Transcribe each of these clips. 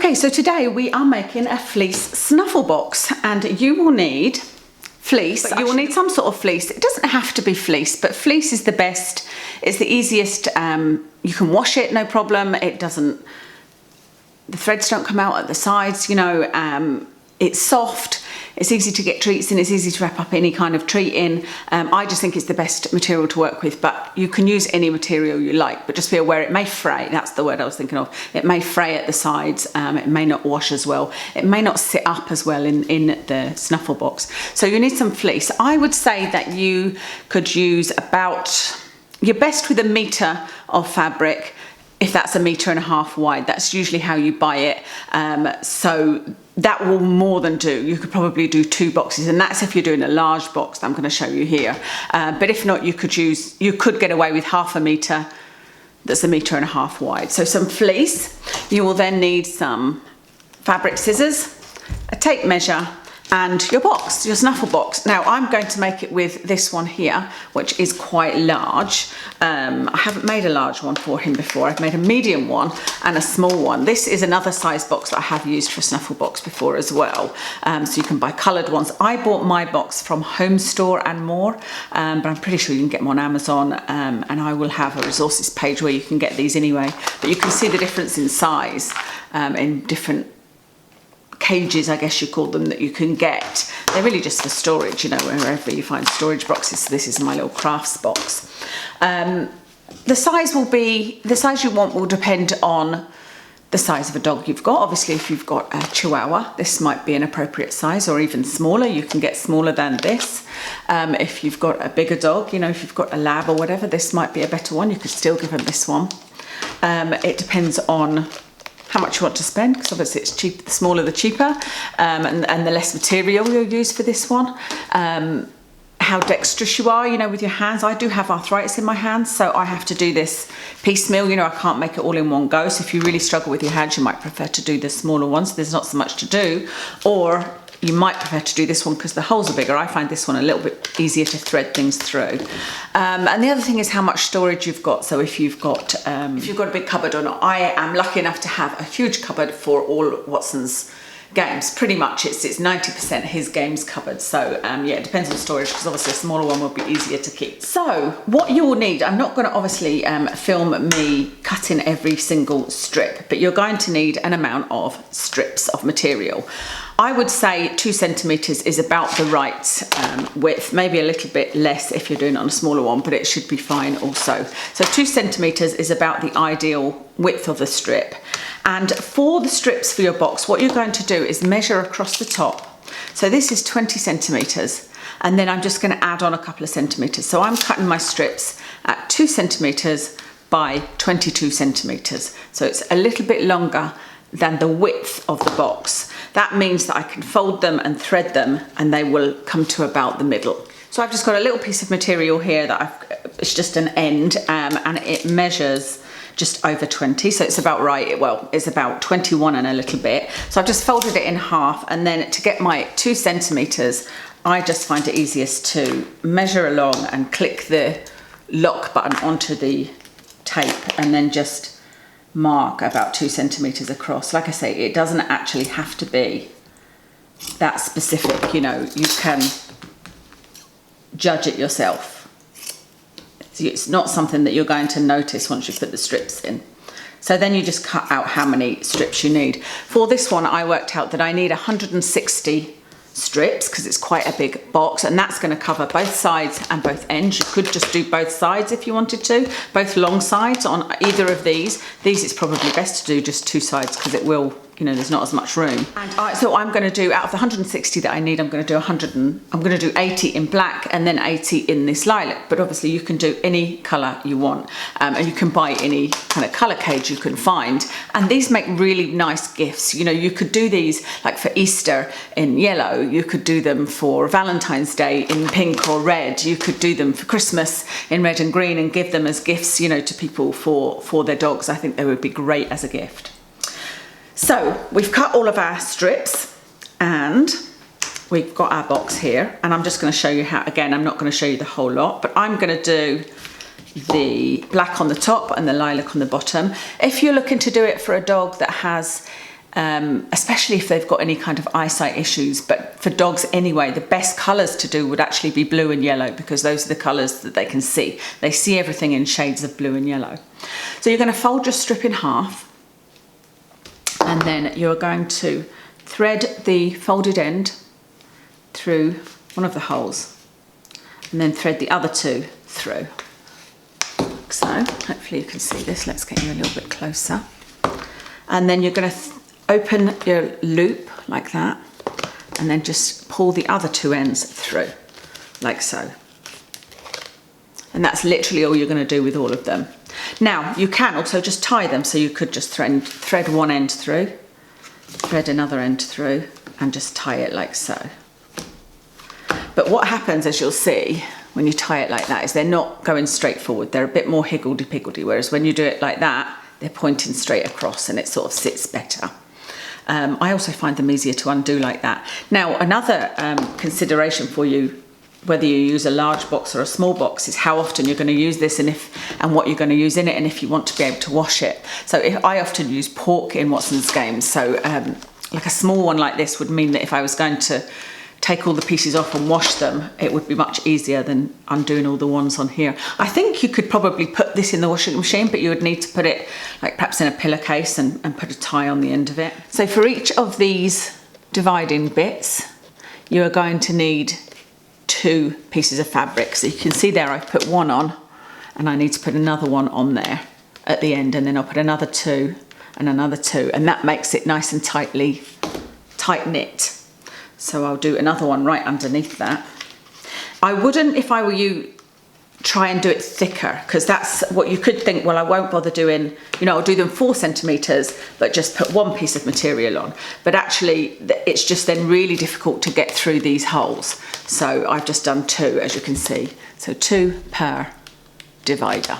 Okay, so today we are making a fleece snuffle box, and you will need fleece, but you will need some sort of fleece. It doesn't have to be fleece, but fleece is the best. It's the easiest. You can wash it, no problem. It doesn't, the threads don't come out at the sides, you know. It's soft, it's easy to get treats in, it's easy to wrap up any kind of treat in. I just think it's the best material to work with, but you can use any material you like, but just be aware it may fray. That's the word I was thinking of. It may fray at the sides, it may not wash as well, it may not sit up as well in the snuffle box. So you need some fleece. I would say that you could use about, you're best with 1 meter of fabric, if that's 1.5 meters wide. That's usually how you buy it. So that will more than do. You could probably do 2 boxes, and that's if you're doing a large box that I'm going to show you here. But if not, you could get away with 0.5 meter. That's 1.5 meters wide. So some fleece. You will then need some fabric scissors, a tape measure, and your box, your snuffle box. Now I'm going to make it with this one here, which is quite large. I haven't made a large one for him before. I've made a medium one and a small one. This is another size box that I have used for a snuffle box before as well. So you can buy coloured ones. I bought my box from Home Store and More, but I'm pretty sure you can get them on Amazon, and I will have a resources page where you can get these anyway. But you can see the difference in size in different cages, I guess you call them, that you can get. They're really just for storage, you know, wherever you find storage boxes. So this is my little crafts box. The size you want will depend on the size of a dog you've got. Obviously, if you've got a Chihuahua, this might be an appropriate size, or even smaller. You can get smaller than this. If you've got a bigger dog, you know, if you've got a lab or whatever, this might be a better one. You could still give them this one. It depends on how much you want to spend, because obviously it's cheap. The smaller the cheaper, and the less material you'll use for this one. How dexterous you are, you know, with your hands. I do have arthritis in my hands, so I have to do this piecemeal. You know, I can't make it all in one go. So if you really struggle with your hands, you might prefer to do the smaller ones. There's not so much to do, or you might prefer to do this one because the holes are bigger. I find this one a little bit easier to thread things through. And the other thing is how much storage you've got. So if you've got a big cupboard or not. I am lucky enough to have a huge cupboard for all Watson's games. Pretty much it's 90% his games cupboard. So yeah, it depends on storage, because obviously a smaller one will be easier to keep. So what you will need, I'm not going to obviously film me cutting every single strip, but you're going to need an amount of strips of material. I would say 2 centimeters is about the right width, maybe a little bit less if you're doing it on a smaller one, but it should be fine also. So 2 centimeters is about the ideal width of the strip. And for the strips for your box, what you're going to do is measure across the top. So this is 20 centimeters, and then I'm just going to add on a couple of centimeters. So I'm cutting my strips at 2 centimeters by 22 centimeters. So it's a little bit longer than the width of the box. That means that I can fold them and thread them, and they will come to about the middle. So I've just got a little piece of material here that it's just an end, and it measures just over 20, so it's about right. Well, it's about 21 and a little bit. So I've just folded it in half, and then to get my 2 centimeters, I just find it easiest to measure along and click the lock button onto the tape, and then just mark about 2 centimeters across. Like I say, it doesn't actually have to be that specific, you know, you can judge it yourself. It's not something that you're going to notice once you put the strips in. So then you just cut out how many strips you need. For this one, I worked out that I need 160 strips, because it's quite a big box, and that's going to cover both sides and both ends. You could just do both sides if you wanted to, both long sides on either of these. These, it's probably best to do just 2 sides, because it will, you know, there's not as much room. And so I'm going to do, out of the 160 that I need, I'm going to do 80 in black, and then 80 in this lilac. But obviously you can do any colour you want, and you can buy any kind of colour cage you can find. And these make really nice gifts. You know, you could do these like for Easter in yellow. You could do them for Valentine's Day in pink or red. You could do them for Christmas in red and green and give them as gifts, you know, to people for their dogs. I think they would be great as a gift. So we've cut all of our strips, and we've got our box here, and I'm just going to show you how. Again, I'm not going to show you the whole lot, but I'm going to do the black on the top and the lilac on the bottom. If you're looking to do it for a dog that has especially if they've got any kind of eyesight issues. But for dogs anyway, the best colours to do would actually be blue and yellow, because those are the colours that they can see. They see everything in shades of blue and yellow. So you're going to fold your strip in half, and then you're going to thread the folded end through one of the holes, and then thread the other two through. So hopefully you can see this. Let's get you a little bit closer. And then you're going to open your loop like that, and then just pull the other two ends through, like so. And that's literally all you're going to do with all of them. Now, you can also just tie them, so you could just thread one end through, thread another end through, and just tie it like so. But what happens, as you'll see, when you tie it like that, is they're not going straight forward. They're a bit more higgledy-piggledy, whereas when you do it like that, they're pointing straight across, and it sort of sits better. I also find them easier to undo like that. Now, another consideration for you, whether you use a large box or a small box, is how often you're going to use this, and what you're going to use in it, and if you want to be able to wash it. So I often use pork in Watson's Games. So like a small one like this would mean that if I was going to take all the pieces off and wash them, it would be much easier than undoing all the ones on here. I think you could probably put this in the washing machine, but you would need to put it like perhaps in a pillowcase and put a tie on the end of it. So for each of these dividing bits, you are going to need 2 pieces of fabric. So you can see there I've put one on, and I need to put another one on there at the end, and then I'll put another 2 and another 2, and that makes it nice and tight knit. So I'll do another one right underneath that. I wouldn't, if I were you, try and do it thicker, because that's what you could think, well, I won't bother doing, I'll do them 4 centimetres, but just put 1 piece of material on. But actually, it's just then really difficult to get through these holes. So I've just done 2, as you can see. So 2 per divider.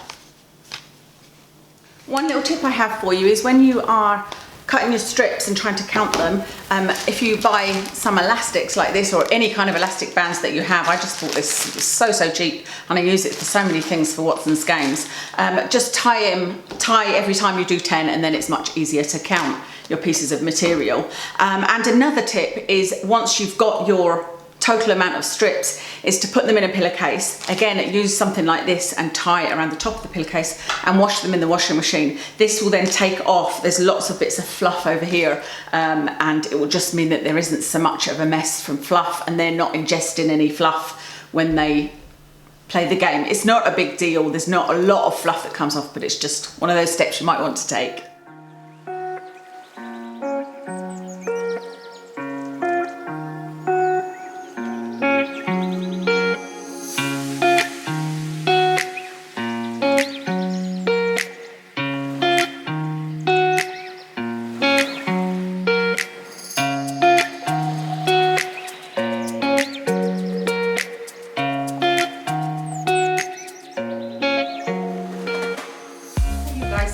One little tip I have for you is when you are cutting your strips and trying to count them, if you buy some elastics like this, or any kind of elastic bands that you have, I just thought this was so cheap, and I use it for so many things for Watson's Games. Just tie every time you do 10, and then it's much easier to count your pieces of material. And another tip is, once you've got your total amount of strips, is to put them in a pillowcase. Again, use something like this and tie it around the top of the pillowcase and wash them in the washing machine. This will then take off. There's lots of bits of fluff over here, and it will just mean that there isn't so much of a mess from fluff, and they're not ingesting any fluff when they play the game. It's not a big deal. There's not a lot of fluff that comes off, but it's just one of those steps you might want to take.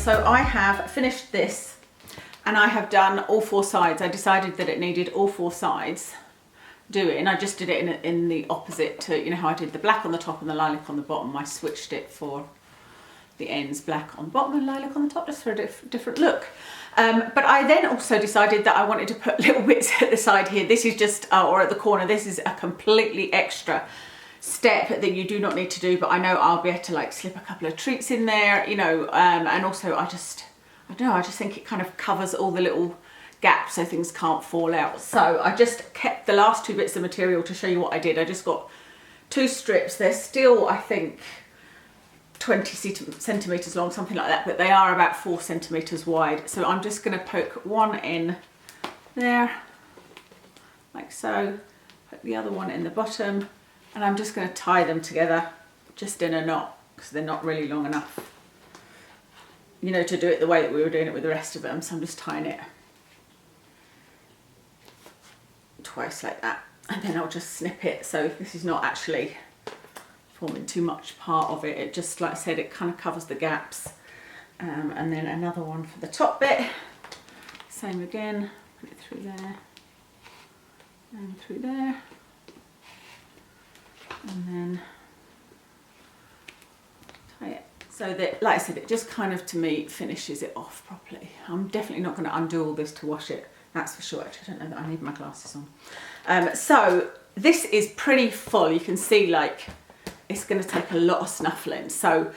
So I have finished this, and I have done all 4 sides. I decided that it needed all 4 sides doing. I just did it in the opposite to, how I did the black on the top and the lilac on the bottom. I switched it for the ends, black on the bottom and lilac on the top, just for a different look. But I then also decided that I wanted to put little bits at the side here. This is just, or at the corner, this is a completely extra step that you do not need to do, but I know I'll be able to like slip a couple of treats in there, and also I just think it kind of covers all the little gaps so things can't fall out. So I just kept the last 2 bits of material to show you what I did. I just got 2 strips. They're still, I think, 20 centimetres long, something like that, but they are about 4 centimetres wide. So I'm just going to poke one in there, like so, put the other one in the bottom, and I'm just going to tie them together just in a knot, because they're not really long enough, to do it the way that we were doing it with the rest of them. So I'm just tying it twice like that, and then I'll just snip it. So this is not actually forming too much part of it. It just, like I said, it kind of covers the gaps. And then another one for the top bit. Same again, put it through there and through there. And then tie it So that, like I said, it just kind of, to me, finishes it off properly. I'm definitely not going to undo all this to wash it, that's for sure. Actually, I don't know that I need my glasses on. So this is pretty full. You can see, like, it's going to take a lot of snuffling. So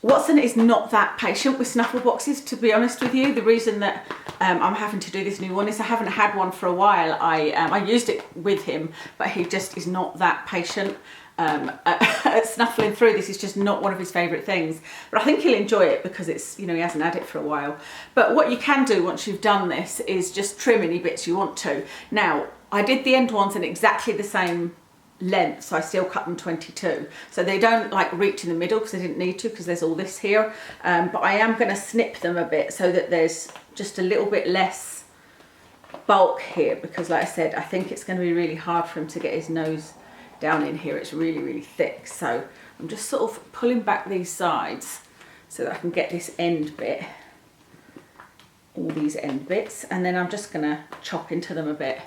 Watson is not that patient with snuffle boxes, to be honest with you. The reason that I'm having to do this new one is I haven't had one for a while. I used it with him, but he just is not that patient. At snuffling through this. Is just not one of his favourite things, but I think he'll enjoy it because it's, you know, he hasn't had it for a while. But what you can do once you've done this is just trim any bits you want to. Now, I did the end ones in exactly the same length, so I still cut them 22, so they don't like reach in the middle because I didn't need to, because there's all this here. But I am going to snip them a bit so that there's just a little bit less bulk here, because like I said, I think it's going to be really hard for him to get his nose down in here. It's really, really thick. So I'm just sort of pulling back these sides so that I can get this end bit, all these end bits, and then I'm just gonna chop into them a bit.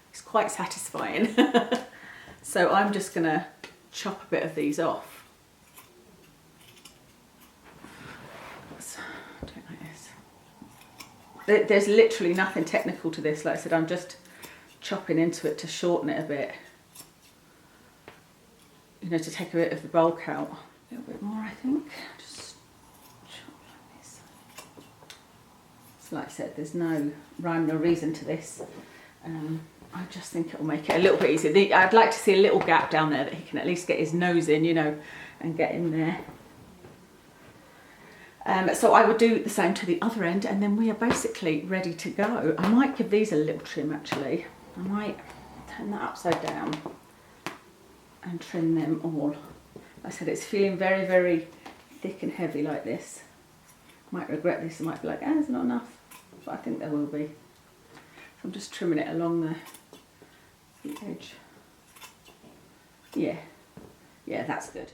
It's quite satisfying. So I'm just gonna chop a bit of these off. Do it like this. There's literally nothing technical to this. Like I said, I'm just chopping into it to shorten it a bit. You know, to take a bit of the bulk out. A little bit more, I think. Just chop like this. So like I said, there's no rhyme nor reason to this. I just think it'll make it a little bit easier. I'd like to see a little gap down there that he can at least get his nose in, you know, and get in there. So I would do the same to the other end, and then we are basically ready to go. I might give these a little trim, actually. I might turn that upside down and trim them all. Like I said, it's feeling very, very thick and heavy like this. I might regret this. I might be like, there's not enough, but I think there will be. So I'm just trimming it along the edge. Yeah, that's good.